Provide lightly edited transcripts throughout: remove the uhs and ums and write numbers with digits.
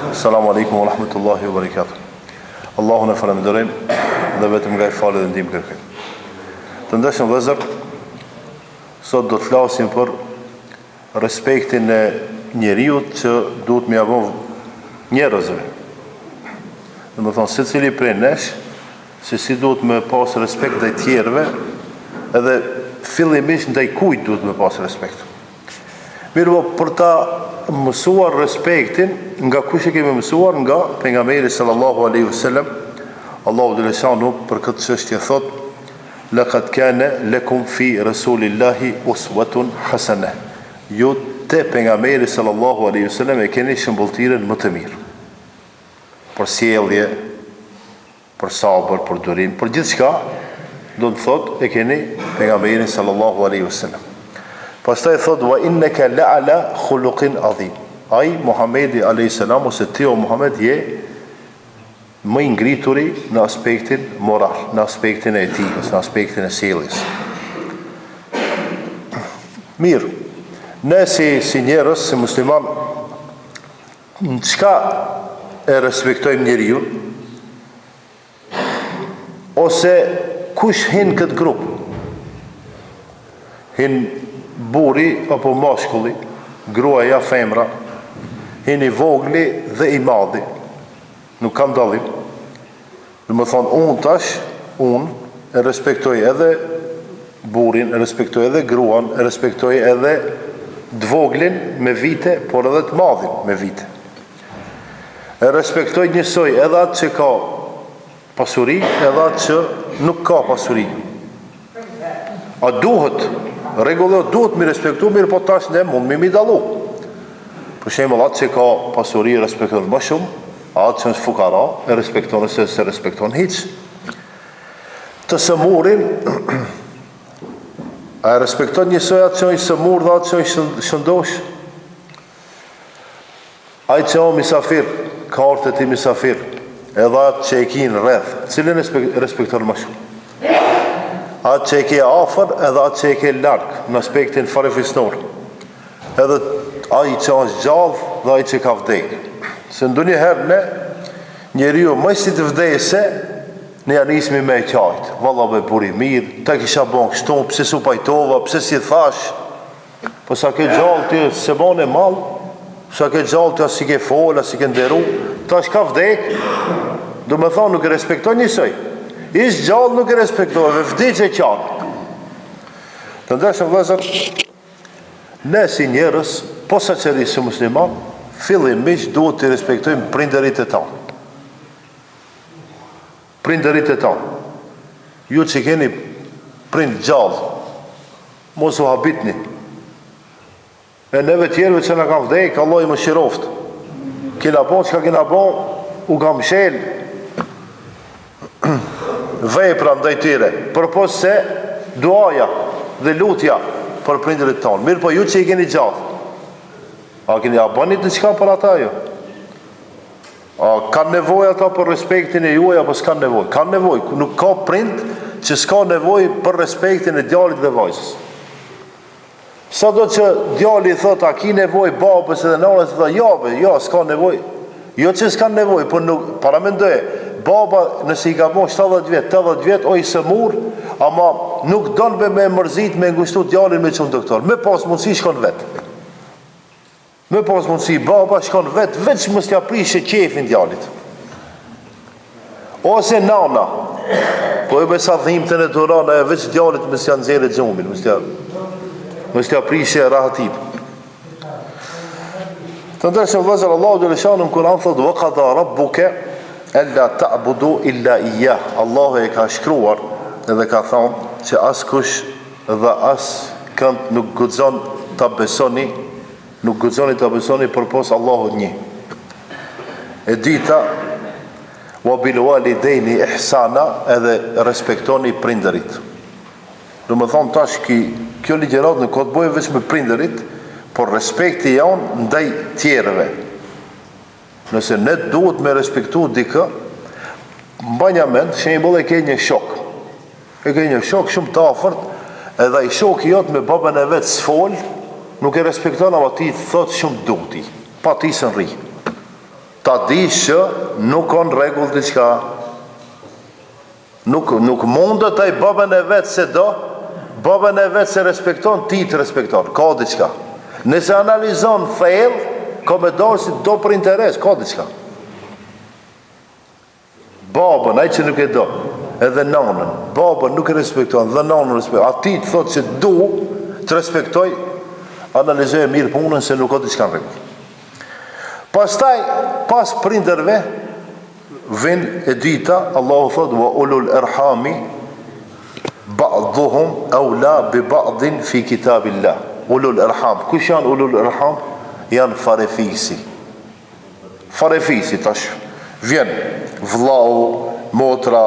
Assalamu alaikum wa rahmatullahi wa barakatuh. Allahun e falenderojmë dhe vetëm nga i falë dhe ndihmë kërkojmë. Të ndershëm vëllezër, sot do të flasim për respektin e njeriut që duhet me avon njerëzve. Dhe më thonë, secili prej nesh, se si duhet me pas respekt ndaj tjerëve, edhe fillimisht ndaj kujt duhet me pas respekt. Mirë, për ta mësuar respektin, nga kush e kemi mësuar? Nga pejgamberi sallallahu alaihi wasallam. Allahu dhe leshanu për këtë çështje thot: "Laqad kana lakum fi rasulillahi uswatun hasana." Ju te pejgamberi sallallahu alaihi wasallam e keni shembulltirën më të mirë. Për sjellje, për sabër, për durim, për gjithçka, do të thot e keni pejgamberin sallallahu alaihi wasallam. Pastaj thot: "Wa innaka la'ala khuluqin adhim." Ai Muhamedi alayhis salam, ose ti o Muhammed, je më i ngrituri në aspektin moral, në aspektin e etikës, në aspektin e sjelljes. Mirë, ne si njerëz, si musliman, çka e respektojmë njeriu, ose kush hin këtë grup? Hin burri apo mashkulli, gruaja, femra, hin i vogli dhe i madhi. Nuk kam dallim. Dhe më thonë, unë e respektoj edhe burrin, e respektoj edhe gruan, e respektoj edhe dvoglin me vite, por edhe të madhin me vite. E respektoj njësoj edhe atë që ka pasuri, edhe atë që nuk ka pasuri. A duhet, rregullo duhet mi respektu, mirë po tash ne mund mi dalu. Për shembull, atë që ka pasuri respekton më shumë, atë që është fukara e respekton ose se respekton hiç. Të sëmurin a e respekton njësoj atë që është sëmur dhe atë që është shëndosh? Ai që o misafir, ka orët e ti misafir, edhe atë që e ki në rreth, cilin respekton më shumë? Atë që e ke afër edhe atë që e ke larg në aspektin farefisnor. Edhe ai që është gjallë dhe ai që ka vdekë. Se ndonjëherë ne njeriu më si të vdese, ne ja nismi me e qajtë. Valla be buri mirë, ta kisha bon kështu, pse su pajtova, pse si thash, po sa ke gjallë ty se bane mal, sa ke gjallë ty si ke fola, si ke nderu, tash ka vdekë, do me thonë nuk e respektoj njësoj. Ish gjallë nuk e respektoj, vdekë e qanë. Të ndeshëm vëzër, ne si njerës, po sa qëri si musliman, fillimisht duhet të respektojmë prindërit e tanë. Prindërit e tanë. Ju që keni prind gjallë, mos u habitni. E neve tjerëve që në kam vdekë, Allah i më shiroftë. Kina bon, që ka kina bon, u kam shelë. Vepra ndaj tyre, përpos se duaja dhe lutja për prindërit tonë. Mirë po ju që i keni gjallë, a keni abanit në qka për ata jo? A kanë nevoj ata për respektin e juaj, apo s'kanë nevoj? Kanë nevoj, nuk ka prind që s'ka nevoj për respektin e djalit dhe vajzës. Sa do që djali thot, a ki nevoj babës edhe nanës, dhe ja, s'ka nevoj. Jo që s'kanë nevoj, për nuk, paramendoje, baba nëse i ka bon 70 vjet, 80 vjet, o i sëmur, ama nuk donë me mërzit, me ngushtu djalin me qënë doktor. Me pas mundësi shkon vetë. Me pas mundësi baba shkon vetë, veç mës t'ja prishe qefin djalit. Ose nana, po e me sa dhimtën e durana, e veç djalit mës t'ja nëzire gjumin, mës t'ja prishe rahatip. Të ndërshëm vëzër, Allahu dhe lëshanu në Kur'an thot: "Wa qada rabbuka alla ta'budu illa iyyah." Allahu e ka shkruar edhe ka thonë që askush dhe as kënd nuk guxon ta besoni, nuk guxoni ta besoni përpos Allahut një. E dita: "Wa bil walidaini ihsana", edhe respektoni prindërit. Do më thonë tash kjo ligjërat nuk ka të bëjë vetëm me prindërit, por respekti janë ndaj tjerëve. Nëse ne duhet me respektu dikë, mbanja mend, shembull e ke një shok. E ke një shok shumë të afërt, edhe ai shoku jot me babën e vet s'fol, nuk e respekton, ama ti thot shumë duti, pa ti së nri. Ta ta dish që nuk kanë rregull diçka. Nuk mundet ai babën e vet se do, babën e vet se respekton, ti të respekton, ka diçka. Nëse analizon thellë, ka me dorë si do për interes, ka diçka. Babën, ai që nuk e do, edhe nanën, babën nuk e respekton, dhe nanën respekton, a ti të thot që du të respektoj, analizoj e mirë punën se nuk ka diçka në rregull. Pastaj, pas prindërve, vin e dita, Allahu thot, wa ulul irhami, ba'dhuhum awla bi ba'din fi kitabillah. Ulul irham, kush janë ulul irham? Janë farefisi. Farefisi tash, vjen vllau, motra,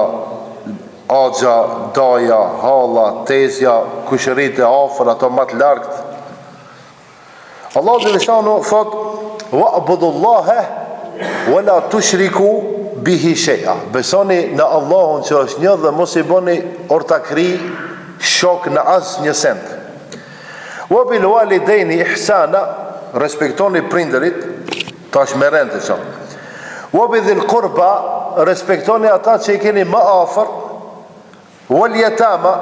axha, daja, halla, tezja, kushërit e afër, ato më të largët. Allahu Gjellëshanu thot, wa'budullaha wa la tushriku bihi shay'a. Besoni në Allahun që është një dhe mos i bëni ortakri, shok në asnjë send. Wa bil walidayni ihsana, respektoni prindërit, tash me rente që. Wa bidhil qurba, respektoni ata që i keni më afër. Wal yatama,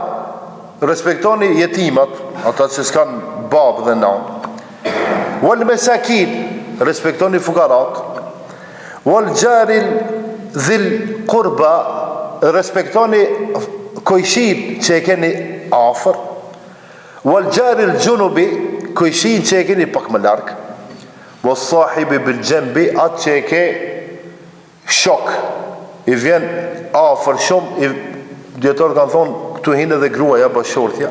respektoni jetimat, ata që s'kan babë dhe nanë. Wal masakin, respektoni fukarat. Wal jaril dhil qurba, respektoni kojshin që e keni afër. Wal jaril junubi, kojshin që e keni pak më larg. Wal sahibi bil jambi, atë që e ke shok, i vjen afër shumë, djetarë kanë thonë, këtu hinë edhe gruaja, bashortja.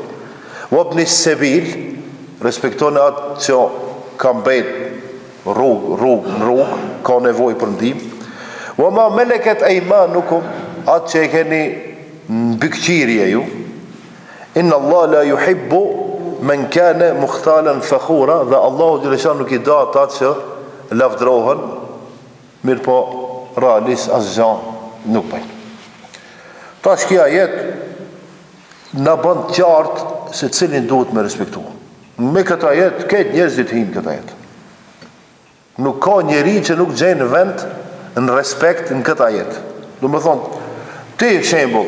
Wabni sebil, respektoni atë që ka mbet rrugë, ka nevojë për ndihmë. Wama meleket aymanukum, atë që e keni në bykqirje ju. Inna Allah la yuhibbu men kana mukhtalan fakhura, dhe Allahu Gjellëshan nuk i da ata që lavdrohen, mirë po realis asgjan nuk bëjnë. Tash kja jetë në bënd qartë se cilin duhet me respektu. Me këta jetë, këtë njerëzit hinë këta jetë. Nuk ka njeri që nuk gjenë vend në respekt në këta jetë. Do me thonë, ti shembull,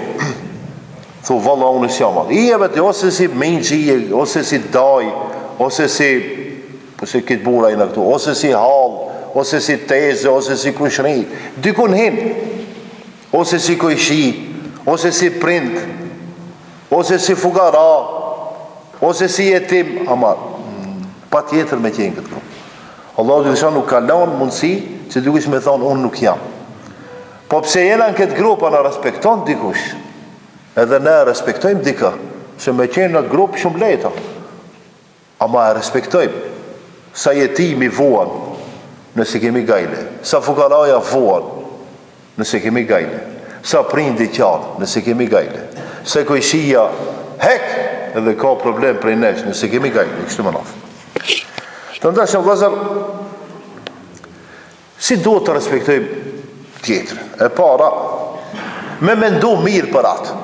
thu valla unë s'jama, i e vete ose si minqi, ose si daj, ose si, përse këtë bura i në këtu, ose si hal, ose si teze, ose si kushri, dikun hinë, ose si kojshi, ose si prind, ose si fugara, ose si jetim, ama pa tjetër me qenë këtë grupë. Allahu Gjellëshan nuk ka lanë mundësi që dikush me thonë unë nuk jam. Po pse jena në këtë grupë, ana respekton dikush, edhe ne respektojmë dika, se me qenë në këtë grupë shumë leta, ama e respektojmë. Sa jetimi vuan, nëse kemi gajle, sa fukaraja vuan, nëse kemi gajle, sa prindi qartë, nëse kemi gajle, se kojshia hek, edhe ka problem prej nesh, nëse kemi gajle, kështu më nafë. Të ndashëm vëzër, si duhet të respektojmë tjetërën? E para, me mendu mirë për atë.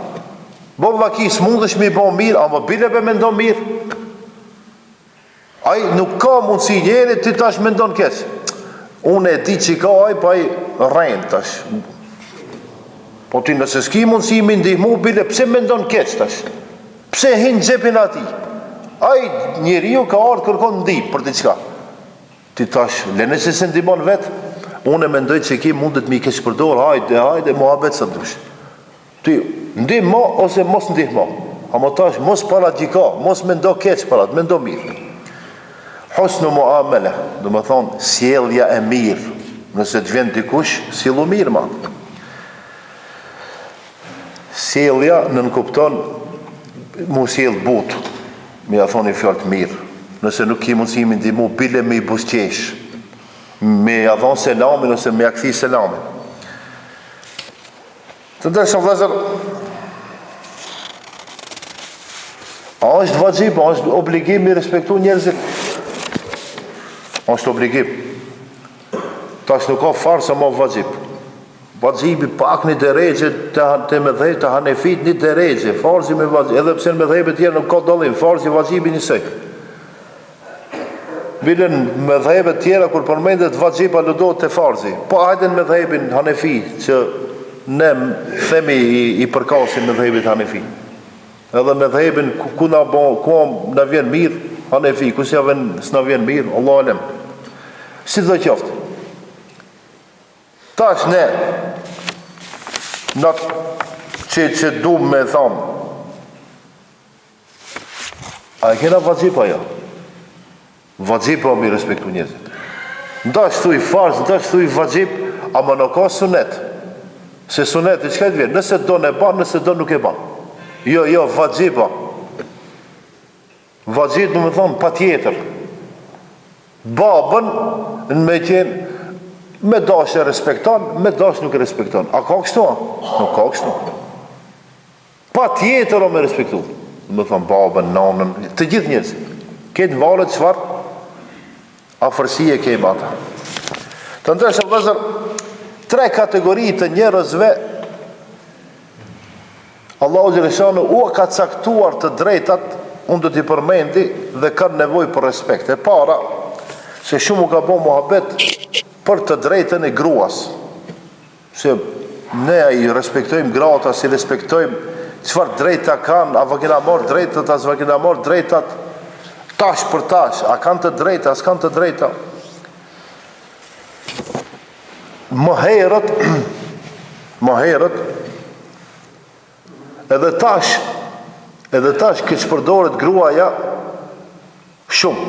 Bo vakis mundesh me i bo mirë, ama bile me mendo mirë. Ai nuk ka mundësi njeri, ti tash mendon keq. Unë e di që ka ai, pa ai rejnë tash. Po ti nëse s'ki mundësi me ndihmu, bile pse mendon keq tash? Pse hinë gjepin ati? Ai njeriu ka ardhur kërkon ndihmë për diçka. Ti tash, le nëse se ndihmon vetë, unë e mendoj që ki mundet mi keq përdor, hajde, muhabet së dush. Ti, ndihmo ose mos ndihmo. Ama tash, mos para gjika, mos mendo keq para, mendo mirë. Husnu muamele, do më thonë, sjellja e mirë. Nëse të vjen dikush, sjellu mirë ma. Sjellja nënkupton mu sjell butë. Me ja thoni fjallë të mirë. Nëse nuk ki mundësimi ndihmu, bile me i busqesh. Me ja thonë selamin, ose me ja këthi selamin. Të ndërshëm vëzër, a është vajib, a është obligim i respektu njerëzit? A është obligim. Tash nuk ka farë sa ma vajib. Vajibi pak një deregje të medhej, të hanefit një deregje, farzi me vajib, edhe pse në medhejbe tjerë nuk ka dalim, farzi vajibi njësej. bilen me dhejbet tjera kur përmendet vaxhiba ludohet te farzi. Po hajden me dhejbin Hanefi që ne themi i përkasim me dhejbit Hanefi. Edhe me dhejbin ku na vjen mirë Hanefi, ku s'na vjen mirë, Allahu alem. Si do qoftë. Tash ne që du me thamë, a e kena vaxhiba jo? Vaxhiba mi respektu njerëzit. Ndash thuj farz, ndash thuj vaxhib, ama nuk ka sunet. Se sunet i qka të vjen? Nëse do në ban, nëse do nuk e ban. Jo, vaxhiba. Vaxhib do me thonë pa tjetër. Babën në me qenë, me dash e respekton, me dash nuk e respekton. A ka kështu? Nuk ka kështu. Pa tjetër o me respektu. Do me thonë babën, nanën, të gjithë njerëzit. Këtë në valët qëfar? Afërsi e kejmë ata. Të ndërshëm vëzër, 3 kategori të njerëzve Allahu Gjereshanu u ka caktuar të drejtat, unë do t'i përmendi dhe kanë nevojë për respekt. E para, se shumë u ka bo muhabet për të drejtën e gruas. Se ne i respektojmë grata, si respektojmë qëfar drejta kanë, a vë kena marrë drejtat, a s'vë kena marrë drejtat, tash për tash, a kanë të drejta, a s'kanë të drejta. Më herët, edhe tash këtë shpërdoret gruaja shumë.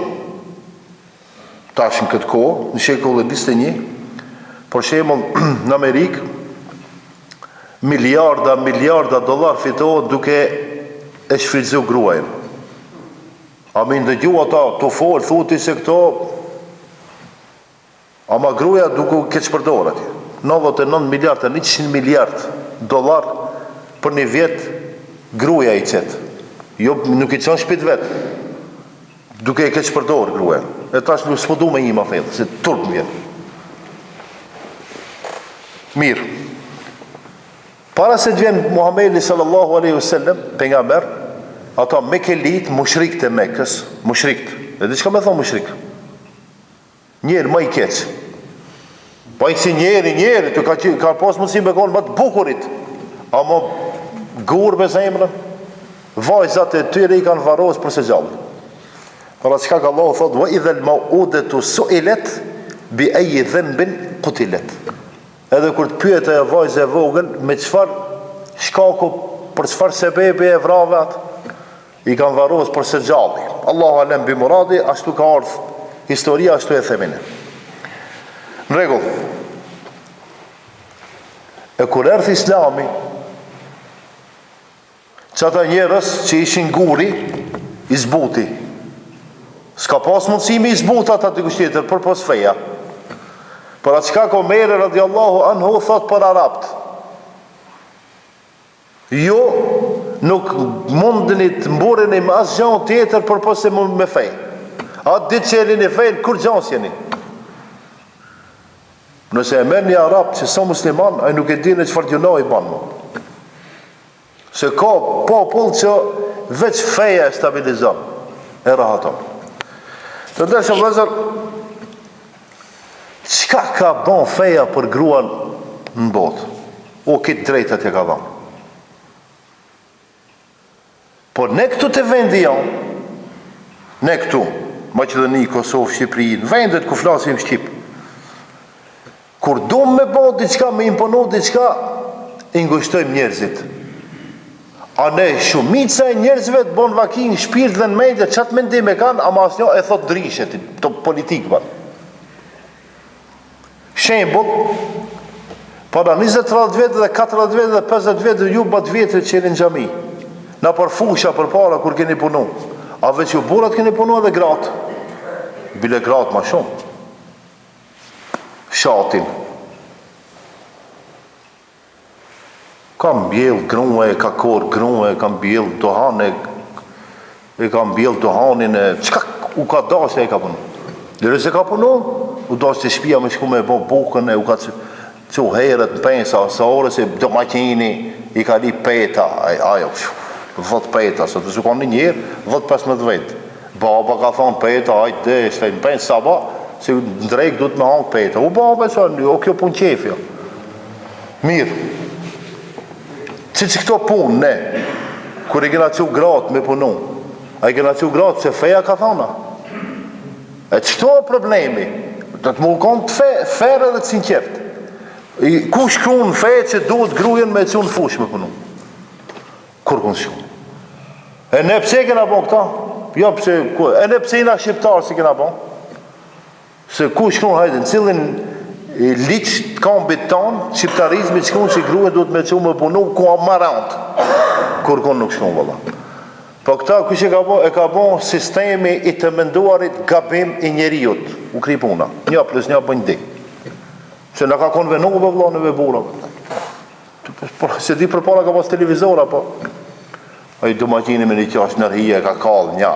Tash në këtë kohë, në shekullin 21, për shembull në Amerikë, miliarda dollar fitohet duke e shfrytzu gruajën. A mi ndëgju ata të folë, thuti se këto, ama gruaja duke këtë shpërdor atje. 99 miliard, 100 miliard dollar për një vjet gruaja i qetë. Jo, nuk i qënë shpit vetë. Duke e këtë shpërdor gruaja. E tash nuk s'po du me një ma thellë, se turp më vjen. Mirë. Para se të vjen Muhamedi sallallahu alaihi wasallam, pejgamber, ata mekelit, mushrikët e Mekës, mushrikët. E di çka më thon mushrik? Njerë më i keq. Po i si njeri, të ka pas mundësi me konë më të bukurit. Ama gurë me zemrën, vajzat e tyre i kanë varros për se gjallë. Para çka ka Allahu thot, wa idhal mau'udatu su'ilat bi ayyi dhanbin qutilat. Edhe kur të pyet ajo vajzë e vogël me çfarë shkaku, për çfarë sebebi e vrave atë, i kanë varros për se gjalli. Allahu alem bi muradi, ashtu ka ardhur historia, ashtu e themin. Në rregull. E kur erdhi Islami, çata njerëz që ishin guri, i zbuti. S'ka pas mundësi me i zbut ata të kushtjetër, për pos feja. Për atë qka Omeri radiallahu anhu thot për arabt. Jo, nuk mundeni të mbureni me asë gjanë tjetër për pos se mund me fej. Atë ditë që jeni në fejnë, kur gjanë s'jeni? Nëse e merë një arabt që sa musliman, a nuk e dine që fargjuna i banë mu. Se ka popull që veç feja e stabilizon, e rahaton. Të ndërshëm vëllezër, çka ka bon feja për gruan në botë? O, këtë drejtat e ka dhënë. Por ne këtu të vendi janë, ne këtu, Maqedoni, Kosovë, Shqipëri, në vendet ku flasim Shqip, kur duam me bo diçka, me imponu diçka, i ngushtojmë njerëzit. A ne shumica e njerëzve të bon vakin shpirt dhe në mendje, qatë mendim e kanë, ama asnjë e thot drishet, të politikë banë. Shembull, para 20-30 vjetë dhe 40 vjetë dhe 50 vjetë ju bat vjetë që jeni në xhami. Na për fusha për para kur keni punu. A veç ju burat keni punu edhe gratë. Bile gratë ma shumë. Shatin. Kam bjell grue, ka kor grue, kam bjell dohane, e kam bjell dohanin e... Qka u ka dash e ka punu? Lërë se ka punu, u dash të shpia me shku me bo bukën e u ka që herët në pensa, sa ore se do maqini i ka li peta, ajo, vët peta, së të zukon një njerë, vët 15 vetë. Baba ka thonë peta, hajde, shtajnë penë saba, si ndrejk du të me hangë peta. U baba e thonë, o kjo pun qefja. Mirë. Që këto punë, ne, kur i kena që gratë me punu, a i kena që gratë se feja ka thona. E qëto e problemi, të të mulkon të ferë dhe të sinqert. Ku shkru në fejë që duhet grujen me që në fush me punu? Kur kun shkru? E ne pse kena bon këta? Jo pse, e ne pse jena shqiptarë si kena bon? Se ku shkru, hajde, në cilin liqë të kambit tonë, shqiptarizmi shkru që grujen duhet me që me punu, ku amarantë. Kur kun nuk shkru, valla. Po këta, kush e ka bon? E ka bon sistemi i të menduarit gabim i njeriut. U kri puna. 1+1 bën 2. Se në ka konvenu dhe vla në vebura. Se di për para ka pas televizora, po. A i domagjini me një qash nërhije, ka kallë një,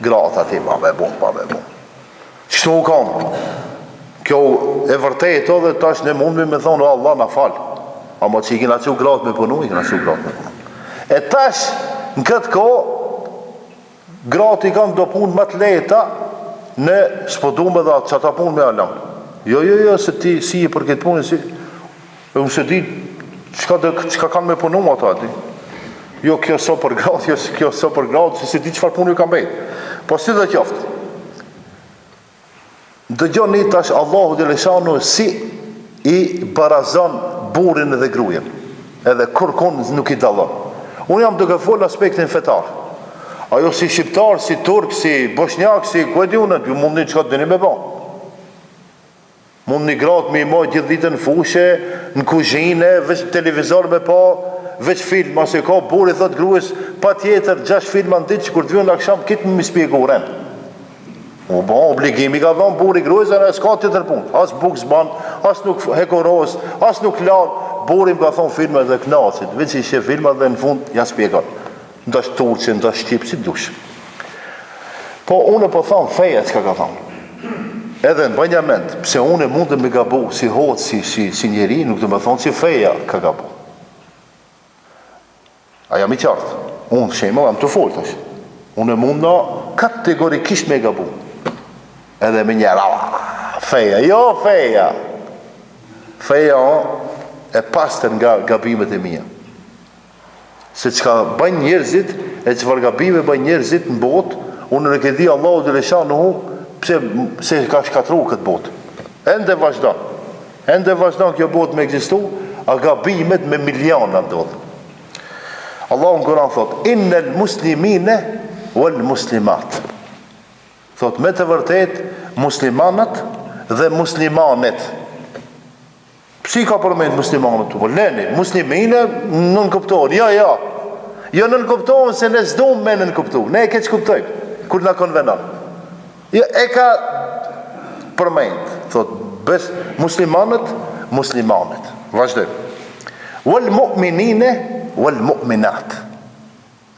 grata ti, pa me bom. Qështu u kam? Kjo e vërtet o dhe tash ne mundmi me thonë, Allah na falë. Ama që i kena që gratë me punu, i kena që gratë me punu. E tash, në këtë ko, gratë i kanë do punë më të leta, në s'podume dhe që ta punë me alam. Jo, se ti si i për këtë punë, si, e unë se di, qka kanë me punu ata, ti. Jo, kjo so për gratë, kjo so për gratë, se di qëfar punë ju kanë bejtë. Po si dhe qoftë. Dëgjon një tash Allahu dhe Leshanu si i barazon burin dhe grujen. Edhe kur kun nuk i dalon. Unë jam duke folë aspektin fetar. Ajo si shqiptar, si turk, si bosnjak, si kuedi unë, ju mundi që ka të dini me ba. Mund një gratë me i moj gjithë ditën fushe, në kuzhine, veç televizor me pa, veç film, asë e ka buri, thot grues, pa tjetër, 6 filma në ditë që kur të vjën në aksham, kitë më spjegu uren. U ba, obligimi ka dhonë buri grues, e në s'ka tjetër punë. As buk s'ban, as nuk hekoros, as nuk lanë, buri më ka thonë filma dhe knacit, veç i shë filma dhe në fund, ja spjegon. Ndash turqë, ndash shqipë, si dush. Po, unë po thonë, feja që ka thonë. Edhe në banjament, pse unë mund të me gabu si hotë, si njeri, nuk të me thonë që feja ka gabu. A jam i qartë. Unë shemë, jam të folë tash. Unë mund në kategorikisht me gabu. Edhe me njëra, feja, jo feja. Feja e pastër nga gabimet e mija. Se që ka bëjnë njerëzit, e që farë gabime bëjnë njerëzit në botë, unë në këdi Allahu dhe Lesha në hu, pse ka shkatru këtë botë. Ende vazhdan kjo botë me egzistu, a gabimet me miliona ndodhë. Allahu në Kur'an thot, innel muslimine wal muslimat. Thot, me të vërtet, muslimanët dhe muslimanet. Psi ka përmend muslimanët të leni? Muslimine nën kuptohen, ja. Jo nën kuptohen se ne s'dum me nën kuptohen. Ne e keq kuptojmë, kur na konvenon. Jo, e ka përmend. Thot, bes muslimanët, muslimanet. Vazhdojmë. Wal mu'minine wal mu'minat.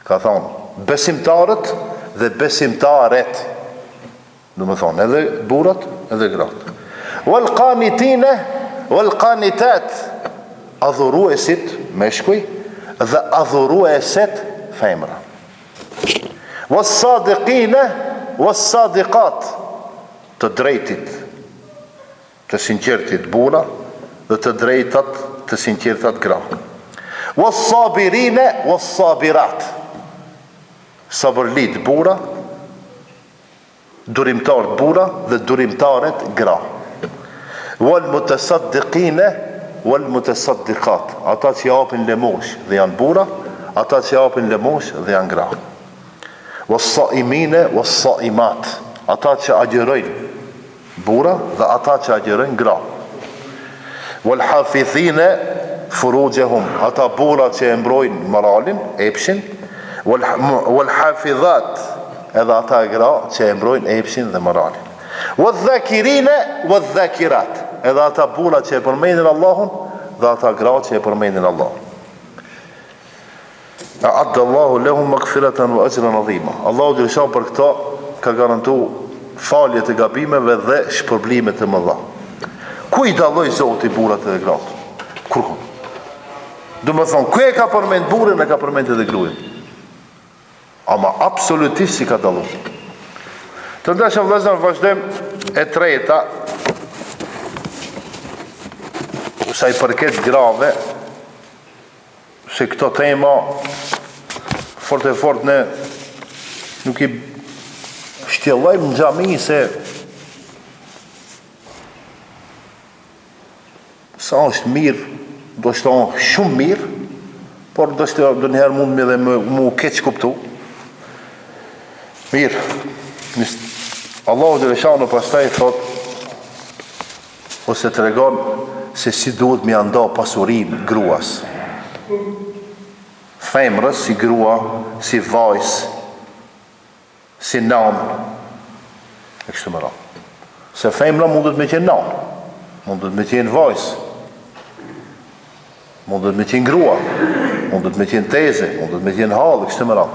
Ka thonë, besimtarët dhe besimtaret. Do më thonë, edhe burat, edhe gratë. Wal qanitine wal qanitat. Adhuruesit, meshkuj, dhe adhurueset, femra. Was sadiqine was sadiqat. Të drejtit, të sinqertit bura, dhe të drejtat, të sinqertat gra. Was sabirine was sabirat. Sabërlit bura, durimtarët bura dhe durimtarët gra. Wal mutasaddiqine wal mutasaddiqat. Ata që japin lëmosh dhe janë bura, ata që japin lëmosh dhe janë gra. Was saimine was saimat. Ata që agjerojnë bura dhe ata që agjerojnë gra. Wal hafithine furujahum. Ata bura që e mbrojnë moralin, epshin. Wal hafidhat. Edhe ata gra që e mbrojnë epshin dhe moralin. Wal dhakirine wal dhakirat. Edhe ata bura që e përmendin Allahun dhe ata gra që e përmendin Allahun. A'adda Allahu lahum maghfiratan wa ajran adhima. Allahu dhe shan për këta ka garantu falje të gabimeve dhe shpërblime të mëdha. Ku i dalloj Zoti burat edhe gratë? Kur? Do më thonë, ku e ka përmend burin e ka përmend edhe gruin? Ama absolutisht si ka dallu. Të ndeshëm vëllezër, vazhdojmë e treta, sa i përket grave, se këto tema fort e fort ne nuk i shtjellojmë në xhami se sa është mirë, do shtonë shumë mirë, por do njëherë mund me dhe mu keq kuptu. Mirë, Allahu dhe Leshanu pastaj thot, ose të regon se si duhet me anda pasurin gruas. Femrës si grua, si vajs, si nan, e kështu më ra. Se femra mundet me qenë nan, mundet me qenë vajs, mundet me qenë grua, mundet me qenë teze, mundet me qenë halë, kështu më ra.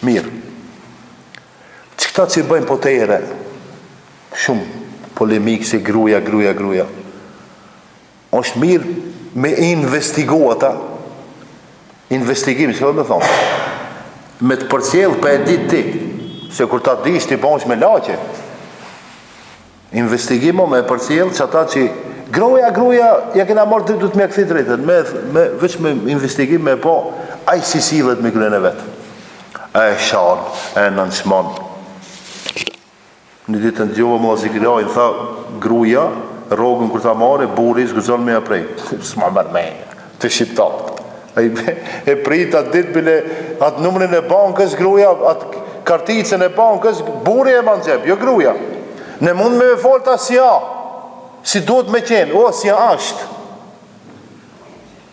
Mirë. Qëta që i bëjmë potere, shumë polemik si gruja, është mirë me investigu ata, investigimi, që me thonë, me të përcjellë për e ditë ti, se kur ta dish ti bënsh me laqe, investigimo me përcjellë që ata që gruja, ja kena marrë dritë, du të me këthi drejtën, veç me investigim me po, a i si sillet me kryen e vetë, e shanë, e nënçmonë. Një ditë në gjovë më Zikrajin, tha, gruja, rogën kur ta marrë, buri zguzon me aprej. S'ma mërë me, të shqiptat. E prit atë ditë bile, atë numrin e bankës, gruja, atë karticën e bankës, buri e ma në gjep, jo gruja. Ne mund me folta si a, si duhet me qenë, o, si a ashtë.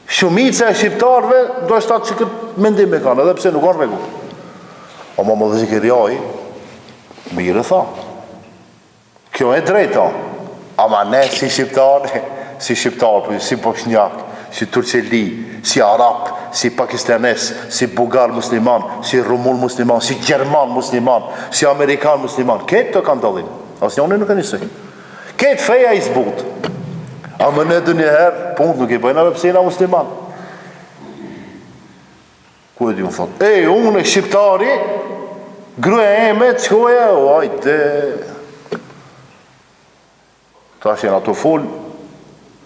Shumica e shqiptarve, do është atë që këtë mendim me kanë, edhe pse nuk është regu. O më dhe Zikraj, mirë tha. Kjo e drejta, ama ne si shqiptar, si bosnjak, si turqeli, si arab, si pakistanes, si bugar musliman, si rumul musliman, si gjerman musliman, si amerikan musliman, këtë të kanë dallim, asë njënë nuk e njësëj. Këtë feja i zbut, a më në dë njëherë, punkt nuk i bëjnë ave pësina musliman. Ku e di më thot? Unë e shqiptari, gruja e me të qkoja, ajde. Ta shenë ato full,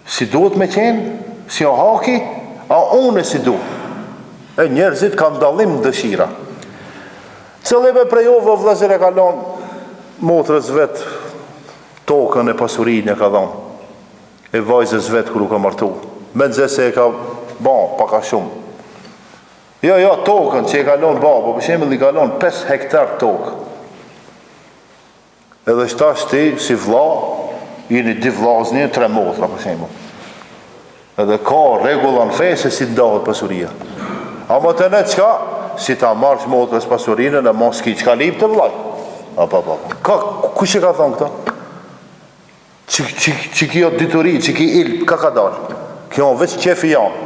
si duhet me qenë, si o haki, a unë si duhet. E njerëzit kanë dallim në dëshira. Cëlleve prej ove vëllezër e kalon, motrës vetë, tokën e pasurin e ka dhonë, e vajzës vetë kër u ka martu. Me nëzese e ka, paka shumë. Jo, tokën që e kalon babo, për shembull i kalon 5 hektar tokë. Edhe shtash ti, si vlla, jeni 2 vllazni, 3 motra, për shembull. Edhe ka rregulla në fe se si ndahet pasuria. Ama të ne qka, si ta marrësh motrës pasurinë, në mos ki qka lip të vllaj. Kush e ka thonë këta? Që kjo dituri, që ki ilp, ka dalë? Kjo në veç qefi janë.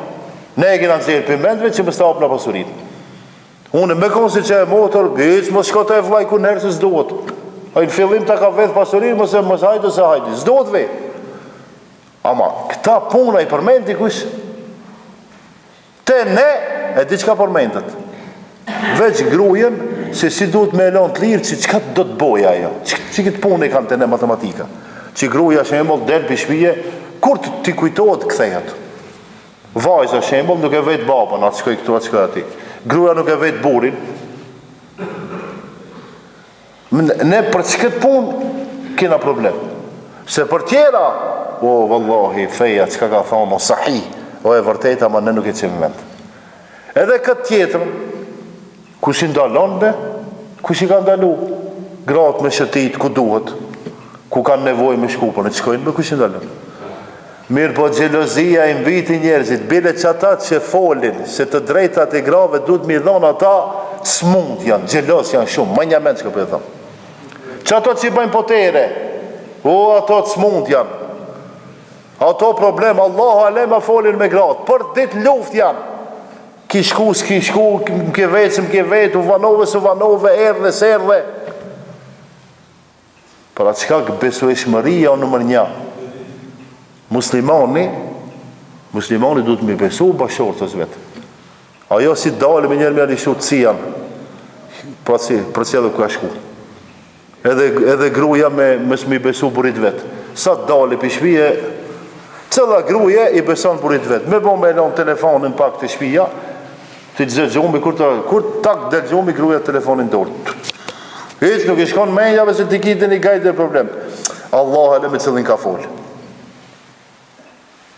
Ne e kina nëzirë për mendve që më stapë në pasurit. Unë me konë si që e motor, më shkota e vlaj ku nërë se s'duhet. A i në fillim të ka vedh pasurit, mëse hajtë se hajtë. S'duhet vej. Ama, këta puna i përmendi kush? Te ne, e di qka përmendet. Veç grujen, se si duhet me elon të lirë, që qka do të boja ajo. Që këtë punë e kanë të ne matematika. Që gruja shembull del për shpije, kur t'i kujtohet kthehet. Vajza shembull nuk e vet babën, atë shkoj këtu, atë shkoj ati. Gruja nuk e vet burin. Ne për që këtë punë kena problem. Se për tjera, vallahi, feja, që ka thonë, sahi, e vërteta, ma ne nuk e qemë vend. Edhe këtë tjetër, kush i ndalon be, kush i ka ndalu, gratë me shëtit, ku duhet, ku kanë nevoj me shkupën, e qkojnë be, kush i ndalon. Mirë po gjelozia i mbiti njerëzit, bile që ata që folin, se të drejtat e grave duhet mi dhonë ata, s'mund janë, gjelos janë shumë, më një mend që ka për e thonë. Që ato që i bëjnë potere, ato s'mund janë. Ato problem, Allahu alema folin me gratë, për dit luft janë. Ki shku, m'ke vetë, u vanove, erdhe, s'erdhe. Për atë qka besu e shmëria o nëmër një. Muslimani du të mi besu bashortës vetë. Ajo si dalë me njerë me alishu të cijan, për cilë ku ka shku. Edhe gruaja me s'mi besu burit vet. Sa dali për shtëpia, cilla gruaja i beson burit vet. Me bo me lën telefonin pak të shtëpia, ti xhexhumi kur tak dëgjumi gruaja telefonin dorë. Hiç nuk i shkon mendjave se ti kitën i gajtë problem. Allah e le me cillin ka fol.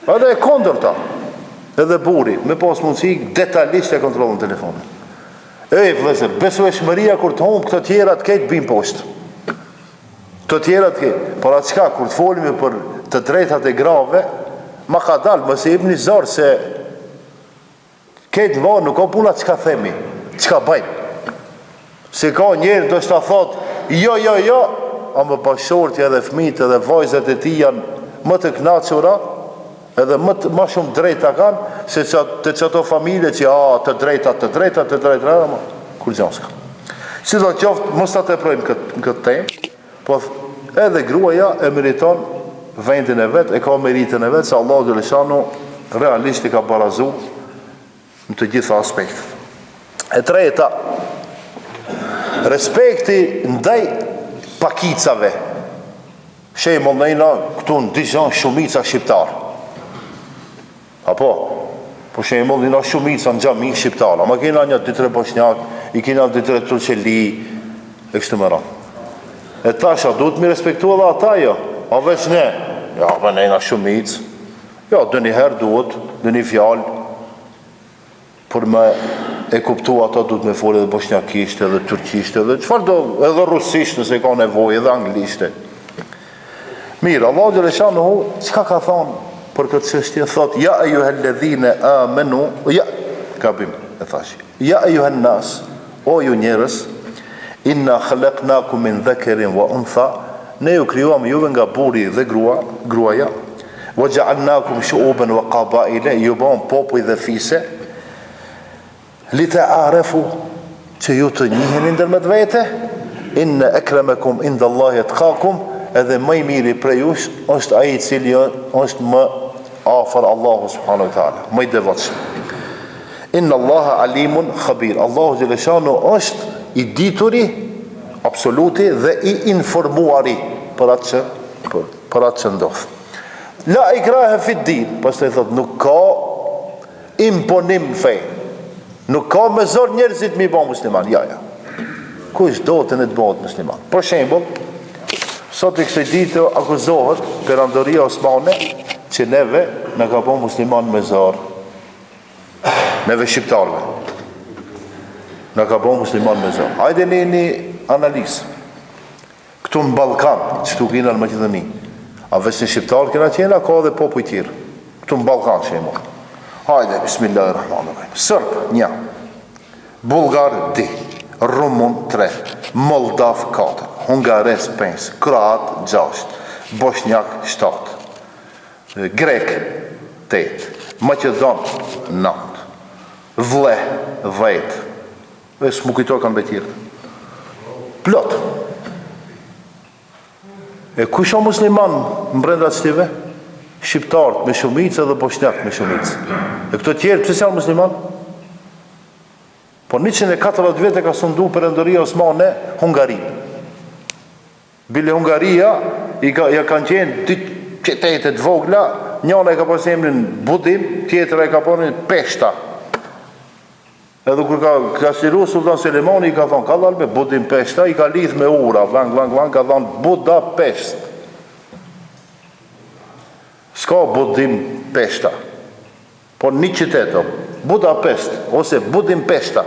Edhe e kondërta. Edhe buri, me pas mundësi detajisht e kontrollon telefonin. Vëllezër, besueshmëria kur të humb këto tjera të ketë bim poshtë. Të tjera të ketë. Por atë çka kur të folimi për të drejtat e grave, ma ka dalë, mos e jepni zor se ketë vao nuk ka puna çka themi, çka bëjmë. Se ka njerë do shta thot, jo, a më pashortja edhe fëmijët edhe vajzat e tij janë më të kënaqura, edhe më shumë drejta kanë, se të çato familje që të drejta, kur gjanë s'ka. Si do qoftë, mos ta teprojmë këtë temë, po edhe gruaja e meriton vendin e vet, e ka meritën e vet, se Allahu xhaleshanu realisht i ka barazu në të gjitha aspektet. E treta, respekti ndaj pakicave. Shembull, nëjna këtu në Dijon shumica shqiptar. Apo shembull, nëjna shumica në xhami shqiptar. Ma kena një 2-3 bosnjak, i kena 2-3 turqeli, e kështu me radhë. E tasha, duhet mi respektu edhe ata jo. A veç ne, ja, për nëjna shumic. Ja, dë një herë duhet, dë një fjalë, për me e kuptu ata duhet me folë edhe bosnjakisht, edhe turqisht, edhe çfarë do, edhe rusisht nëse ka nevojë, edhe anglisht. Mirë, Allah xhaleshanu çka ka thonë për këtë çështje? Thot, ja ejuhalladhina amanu, ja, kabim, e thash. Ja ejuhan nas, o ju njerëz, inna khalaqnakum min dhakarin wa untha, ne ju krijuam juve nga burri dhe gruaja, wa ja'alnakum shu'uban wa qabaila, ju bëm popull dhe fise, li të arefu që ju të njiheni ndërmjet vete, inna akramakum inda Allahi atqakum, edhe më i miri prej jush është ai i cili është më afër Allahu subhanahu wa taala, më i devotshëm. Inna Allaha alimun khabir. Allahu xhaleshanu është i dituri absoluti dhe i informuari për atë që ndodh. La ikraha fi din, pastaj thot nuk ka imponim fe. Nuk ka me zor njerëzit mi bëjë musliman, ja. Kush do të ne të bëhet musliman? Për shembull, sot i kësaj dite akuzohet Perandoria Osmane që neve në ka bëjë musliman me zor. Neve shqiptarve. Në ka bëjë musliman me zor. Hajde një analizë. Këtu në Ballkan, çtu kena në Maqedoni, a vetë shqiptar kena qenë, ka edhe popull tjerë. Këtu në Ballkan shembull. Hajde, bismillahirrahmanirrahim. Sërb, 1. Bulgar, 2. Rumun, 3. Moldav, 4. Hungares, 5. Kroat, 6. Bosnjak, 7. Grek, 8. Maqedon, 9. Vle, 10. E s'mu kujto kanë betjirë. Plot. E kush o musliman në brenda qëtive? Shqiptarët me shumicë dhe bosnjak me shumicë. E këto tjerë, pëse janë musliman? Po 140 vete ka sundu Perandoria Osmane Hungari. Bile Hungaria ja kanë qenë dy qytetet vogla, njëna e ka pas emrin Budim, tjetra e ka pas emrin Peshta. Edhe kur ka shiru Sultan Selimani, i ka thonë, ka dhalbe Budim Peshta, i ka lidh me ura, vlang, ka thonë Budapest. S'ka Budim Peshta, por një qytet, Budapest, ose Budim Peshta.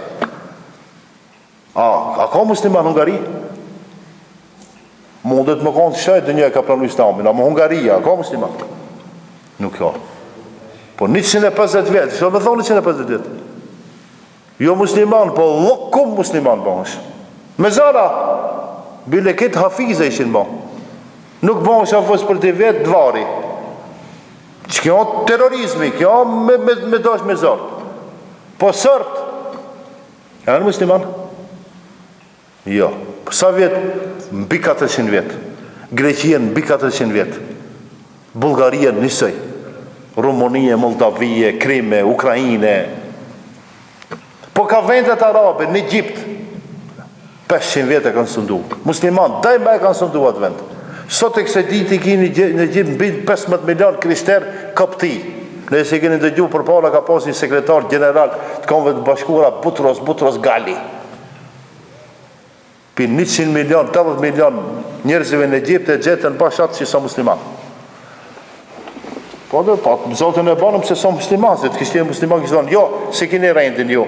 A ka musliman Hungari? Mundet më konë të shajt dhe një e ka pranu Islamin, a më Hungaria, a ka musliman? Nuk ka. Por 150 vjetë, që me thonë 150 vjetë? Jo musliman, po lokum musliman bëhësh. Me zara, bile këtë hafize ishin bëhë. Nuk bëhësh a fës për të vetë dvari. Që kjo terrorizmi, kjo me dosh me zartë. Po sërt, janë musliman? Jo. Sa vjetë? Mbi 400 vjetë. Greqien mbi 400 vjetë. Bulgarien njësoj. Rumunije, Moldavije, Krime, Ukrajine. Po ka vendet arabe, në Egjipt. 500 vjetë e kanë sundu. Musliman, daj me e kanë sundu atë vend. Sot e këse dit i kini në gjithë mbi 15 milion krishter kopti. Nëse keni dëgju për para ka pas një sekretar general të Kombeve të Bashkuara Butros Gali. Për 100 milion, 80 milion njerëzive në Egjipt e gjetën bashat që sa musliman. Po dhe, zotën e banëm se sa musliman, se të kështje musliman kështë thonë, jo, se kini rendin, jo,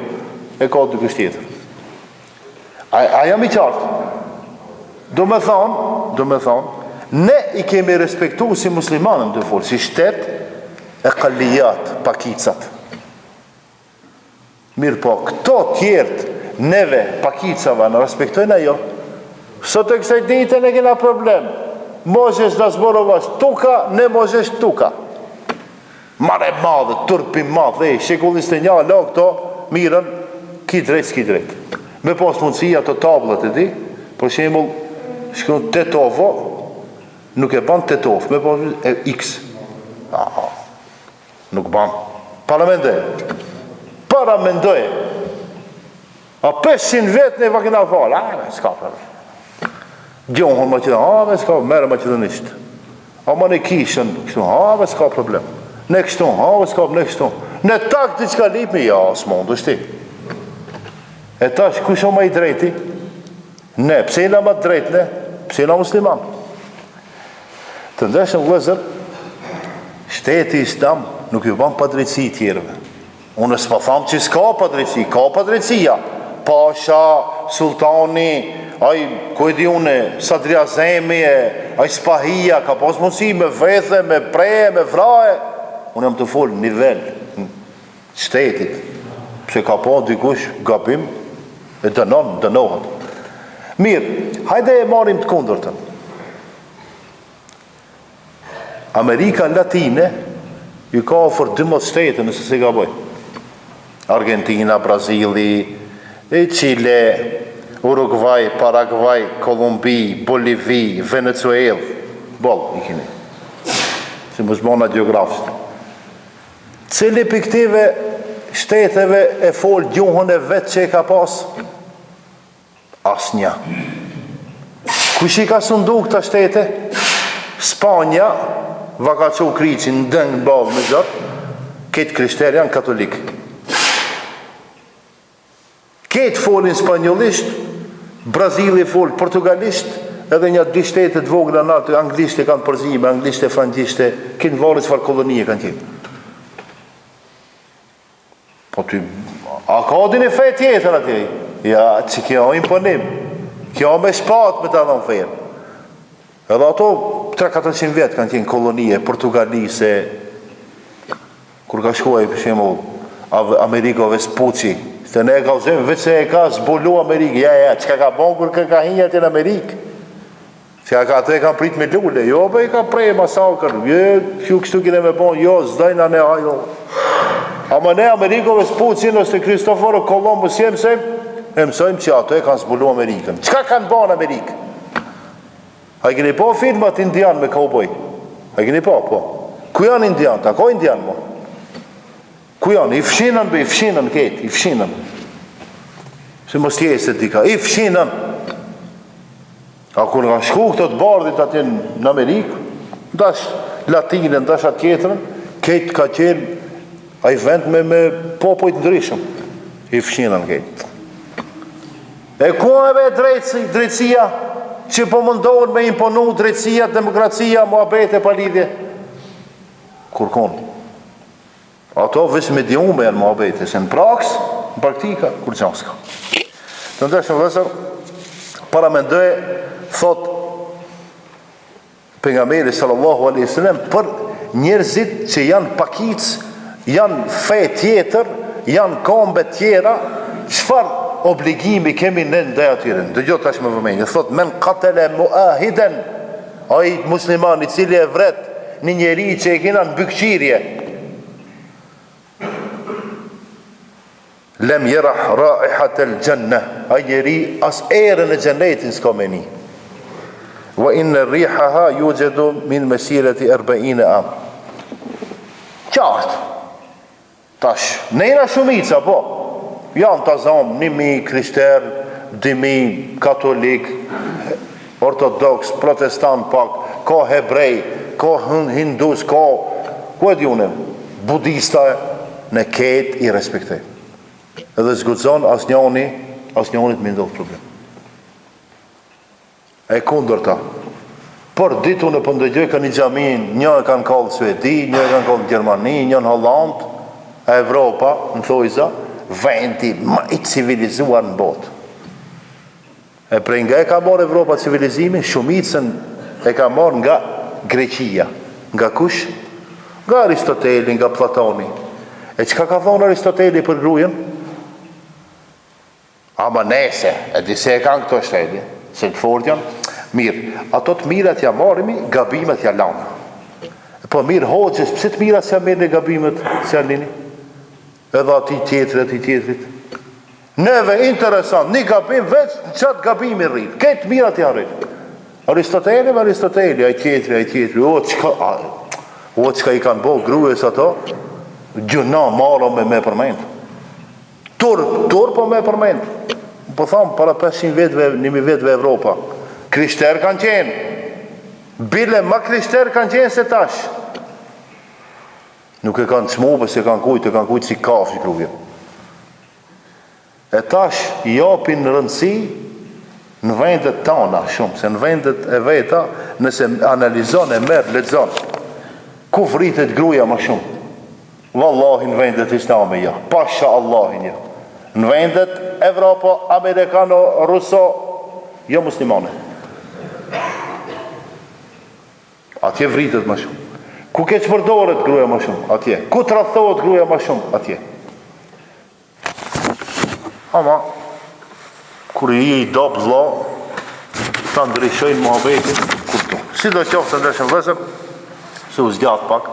e ka të kështjetër. A jam i qartë? Do me thonë, ne i kemi respektu si muslimanëm të folë, si shtetë e kallijat, pakicat. Mirë po, këto tjertë, neve, pakicava, në respektojnë ajo. Sot e kësaj dite ne kena problem. Mozhes da zborovash tuka, ne Mozhes tuka. Mare madhe, turpi madhe, shekullin së një, la këto, mirën, ki drejt. Me pas mundësia të tablët e ti, për shemull, shkron Tetovo, nuk e ban Tetov, me pas e X. Nuk ban. Paramendoj. A 500 vetë ne vakina falë, s'ka problem. Gjohën Macedon, s'ka, merë Macedonisht. A ma ne kishën, kështu, s'ka problem. Ne kështu, ne kështu. Ne tak të qka lipmi, ja, s'mondu shti. E tash, kush o ma i drejti? Ne, pse i na ma drejt, ne? Pse i na musliman? Të ndeshën vëzër, shteti islam nuk ju ban padrejtësi tjerëve. Unë s'pa thamë që s'ka padrejtësi, ka padrejtësia. Pasha, sultani, aj, ku e di une, Sadria Zemi, aj Spahia, ka pas mundësi me vethe, me preje, me vraje. Unë jam të folë nivel shtetit, pse ka pa dikush gabim, e dënohet. Mirë, hajde e marim të kundërtën. Amerika Latine ju ka ofër 12 shtete nëse se gaboj. Argentina, Brazili, Chile, Uruguay, Paraguay, Kolumbi, Bolivi, Venezuela. Bol, i kini. Si më zbona geografisht. Cili për këtive shteteve e folë gjuhën e vetë që e ka pas? Asnja. Kush i ka sundu këta shtete? Spanja, vaka që u kriqin në dëngë balë me gjatë, ketë krishterë janë katolikë. Ketë folin spanjollisht, Brazili folë portugalisht, edhe një 2 shtetet vogla natë, anglisht e kanë përzime, anglisht e frangjisht e, kënë varë çfarë kolonije kanë qenë. Po ty, a ka din e fe tjetër atje? Ja, që kjo imponim, kjo me shpat me të adhon fejën. Edhe ato 300-400 vjetë kanë qenë kolonije, portugalise, kur ka shkuaj, për shemull, Ameriko Vespucci, se ne e ka zemë, veç se e ka zbulu Amerikë, ja, qka ka bon kur ka hinjat në Amerikë? Që ka të e kanë prit me lule, jo, be i ka prej masakër, jo, kështu kine me bon, jo, zdajna ne ajo. Ama ne Ameriko Vespucci, nëse Kristoforo Kolombus e mësojmë që ato e kanë zbulu Amerikën. Qka kanë bon Amerikë? A i keni po filmat indian me kauboj? A i keni po? Ku janë indian? Ta ko indian mo? Ku janë? I fshinën be, i fshinën ketë, i fshinën. Se mos tjeset dika, i fshinën. A kur nga shku këtë të bardit atje në Amerikë, ndash latinën, ndash atë tjetërën, ketë ka qenë a i vend me popojt ndryshëm. I fshinën ketë. E ku e be drejtësia? Që po mundohen me imponu drejtësia, demokracia, muhabete, palidhje. Kur konë? Ato vësë me diume janë muhabete, se në praks, në praktika, kur qanë s'ka. Të ndeshën vësër, paramendoj, thot pejgamberi sallallahu alaihi wasallam për njerëzit që janë pakic, janë fe tjetër, janë kombe tjera, çfarë obligimi kemi në ndaj atyre? Dëgjoj tash më vëmendje. Thot men qatala muahiden, ai musliman i cili e vret një njeri që e kena në bykqirje, lem yerah raihat al-janna, ai njeri as erën e xhenetit s'ka me ni. Wa inna rihaha yujadu min masirati 40 am. Qartë. Tash, nejna shumica, po. Janë të zomë, 1000 krishterë, 2000 katolik, ortodoks, protestant pak, ka hebrej, ka hindus, ka ku e djune, budista, në ketë i respektej. Edhe zgudzon asnjënit me ndodh problem. E kundërta. Por ditu në pëndëgjoj ka një xhamin, një e kanë kallë Suedi, një e kanë kallë Gjermani, një në Holland, Evropa, në thojza, vendi më i civilizuar në botë. E prej nga e ka marrë Evropa civilizimin, shumicën e ka marrë nga Greqia. Nga kush? Nga Aristoteli, nga Platoni. E çka ka thonë Aristoteli për grujen? Ama nese, e dise e kanë këto shtetje, se të fort janë, mirë, ato të mirat ja marrimi, gabimet ja lanë. Po mirë hoxhës, pse të mirat s'ja merrni gabimet s'ja lini? Edhe ati tjetrit. Neve interesant, një gabim veç qatë gabimi rrit, këtë mirat ja rrit. Aristoteli, ai tjetri, o qka i kanë bo grues ato, gjuna marro me përmend. Tur po me përmend. Po thamë, para 500 vetëve, 1000 vetëve Evropa, krishter kanë qenë. Bile ma krishter kanë qenë se tash. Nuk e kanë çmove se kanë kujtë si kafi kruje. E tash japin rëndësi në vendet tana shumë, se në vendet e veta, nëse analizon e merr, lexon, ku vritet gruaja më shumë? Wallahi në vendet islame ja, pasha Allahin ja. Në vendet Evropa, Amerikano, Ruso, jo muslimane. Atje vritet më shumë. Ku ke që përdoret gruaja më shumë? Atje. Ku të rrethohet gruaja më shumë? Atje. Ama, kur i do vëlla, ta ndryshojnë muhabetin, kupto. Si do qoftë të ndryshën vëzër, se u zgjatë pak,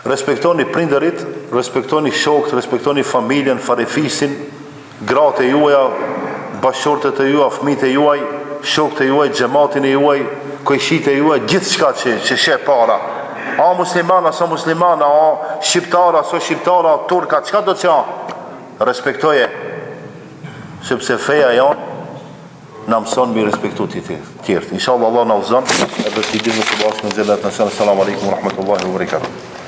respektoni prindërit, respektoni shokët, respektoni familjen, farefisin, gratë e juaja, bashortet e juaj, fëmijët e juaj, shokët e juaj, xhamatin e juaj, kojshit e juaj, gjithë shka që she para. A muslimana, sa muslimana, a shqiptara, sa shqiptara, turka, qka do të qanë? Respektoje, sepse feja janë në mëson mi respektu të tjertë. Inshallah Allah në uzan, e besidim në të basë në gjellet në sënë. Assalamu alaikum wa rahmatullahi wa barakatuh.